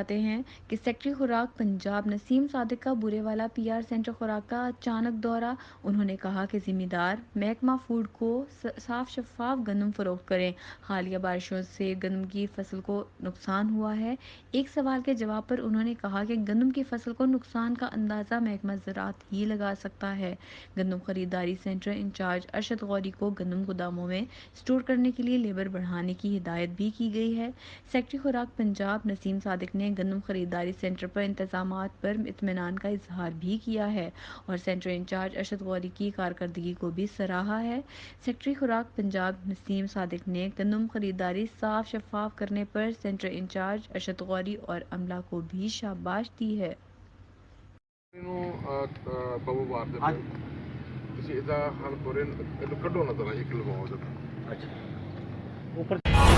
بتاتے ہیں کہ سیکٹری خوراک پنجاب نسیم صادق کا برے والا پی آر سینٹر خوراک کا اچانک دورہ۔ انہوں نے کہا کہ ذمہ دار محکمہ فوڈ کو صاف شفاف گندم فروخت کریں۔ حالیہ بارشوں سے گندم کی فصل کو نقصان ہوا ہے۔ ایک سوال کے جواب پر انہوں نے کہا کہ گندم کی فصل کو نقصان کا اندازہ محکمہ زراعت ہی لگا سکتا ہے۔ گندم خریداری سینٹر انچارج ارشد غوری کو گندم گوداموں میں اسٹور کرنے کے لیے لیبر بڑھانے کی ہدایت بھی کی گئی ہے۔ سیکٹری خوراک پنجاب نسیم صادق نے گندم خریداری سینٹر پر انتظامات پر اطمینان کا اظہار بھی کیا ہے اور سینٹر انچارج ارشد غوری کی کارکردگی کو بھی سراہا ہے۔ سیکٹری خوراک پنجاب نسیم صادق نے گندم خریداری صاف شفاف کرنے پر سینٹر انچارج ارشد غوری اور عملہ کو بھی شاباش دی ہے۔ اچھا